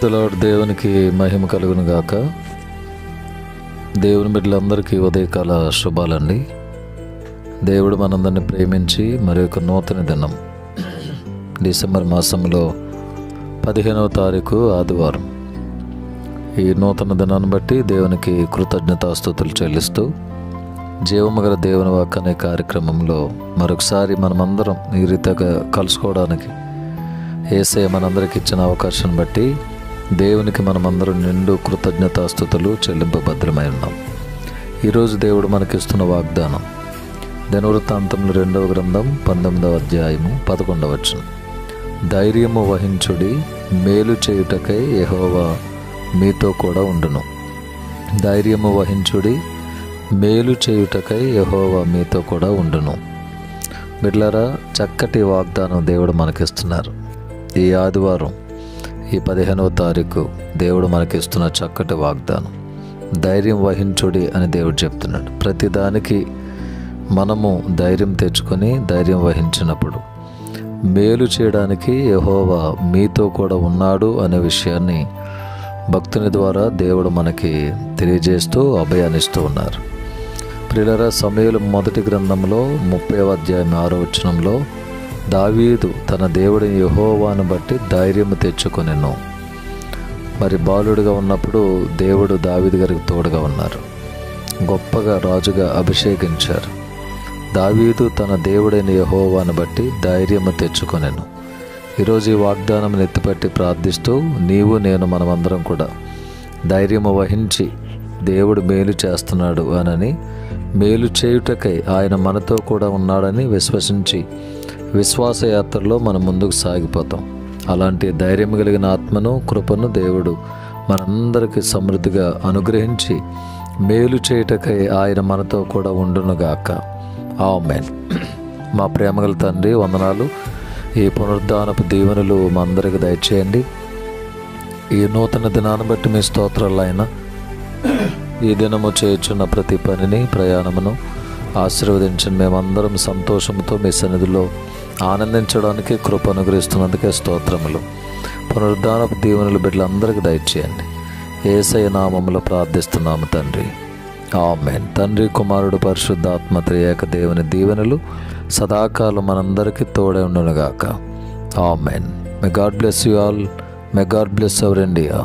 దేవునికి మహిమ కలుగును గాక. దేవుని బిడ్డలందరికీ ఉదయకాల శుభాలండి. దేవుడు మనందరిని ప్రేమించి మరి ఒక నూతన దినం డిసెంబర్ మాసంలో 15వ తారీఖు ఆదివారం. ఈ నూతన దినాన్ని బట్టి దేవునికి కృతజ్ఞతాస్తుతులు చెల్లిస్తూ జీవము గల దేవుని వాక్కు అనే కార్యక్రమంలో మరొకసారి మనమందరం ఈ రీతిగా కలుసుకోవడానికి యేసయ్య మనందరికి ఇచ్చిన అవకాశం బట్టి దేవునికి మనమందరం నిండు కృతజ్ఞతాస్తుతులు చెల్లింపభద్రమై ఉన్నాం. ఈరోజు దేవుడు మనకిస్తున్న వాగ్దానం దినవృత్తాంతములు 2వ గ్రంథం 19వ అధ్యాయము 11వ వచనం. ధైర్యము వహించుడి, మేలు చేయుటకై యెహోవా మీతో కూడా ఉండును. ధైర్యము వహించుడి, మేలు చేయుటకై యెహోవా మీతో కూడా ఉండును. బిడ్డలారా, చక్కటి వాగ్దానం దేవుడు మనకిస్తున్నారు. ఈ ఆదివారం ఈ 15వ తారీఖు దేవుడు మనకిస్తున్న చక్కటి వాగ్దానం. ధైర్యం వహించుడి అని దేవుడు చెప్తున్నాడు. ప్రతిదానికి మనము ధైర్యం తెచ్చుకొని ధైర్యం వహించినప్పుడు మేలు చేయడానికి యెహోవా మీతో కూడా ఉన్నాడు అనే విషయాన్ని భక్తుని ద్వారా దేవుడు మనకి తెలియజేస్తూ అభయాన్నిస్తూ ఉన్నారు. ప్రియులారా, సమూయేలు మొదటి గ్రంథంలో 30వ అధ్యాయం 6వ వచనంలో దావీదు తన దేవుడిని యెహోవాను బట్టి ధైర్యము తెచ్చుకొనెను. మరి బాలుడిగా ఉన్నప్పుడు దేవుడు దావీదు గారికి తోడుగా ఉన్నారు. గొప్పగా రాజుగా అభిషేకించారు. దావీదు తన దేవుడైన యెహోవాను బట్టి ధైర్యము తెచ్చుకొనెను. ఈరోజు ఈ వాగ్దానం ఎత్తిపట్టి ప్రార్థిస్తూ నీవు నేను మనమందరం కూడా ధైర్యము వహించి దేవుడు మేలు చేస్తున్నాడు అనని, మేలు చేయుటకై ఆయన మనతో కూడా ఉన్నాడని విశ్వసించి విశ్వాసయాత్రలో మనం ముందుకు సాగిపోతాం. అలాంటి ధైర్యం కలిగిన ఆత్మను, కృపను దేవుడు మనందరికీ సమృద్ధిగా అనుగ్రహించి మేలు చేయుటకై ఆయన మనతో కూడా ఉండునుగాక. ఆమేన్. మా ప్రేమగల తండ్రి, వందనాలు. ఈ పునరుద్ధానపు దీవెనలు మా అందరికి దయచేయండి. ఈ నూతన దినాన్ని బట్టి మీ స్తోత్రాలు ఆయన. ఈ దినము చేయుచున్న ప్రతి పనిని, ప్రయాణమును ఆశీర్వదించండి. మేమందరం సంతోషంతో మీ సన్నిధిలో ఆనందించడానికి కృప అనుగ్రహిస్తున్నందుకే స్తోత్రములు. పునరుద్ధానపు దీవెనలు బిడ్డలందరికీ దయచేయండి. యేసయ్య నామములో ప్రార్థిస్తున్నాము తండ్రి. ఆమేన్. తండ్రి, కుమారుడు, పరిశుద్ధాత్మ త్రియేక దేవుని దీవెనలు సదాకాలం మనందరికీ తోడే ఉండునుగాక. ఆమేన్. May God bless you all. May God bless our India.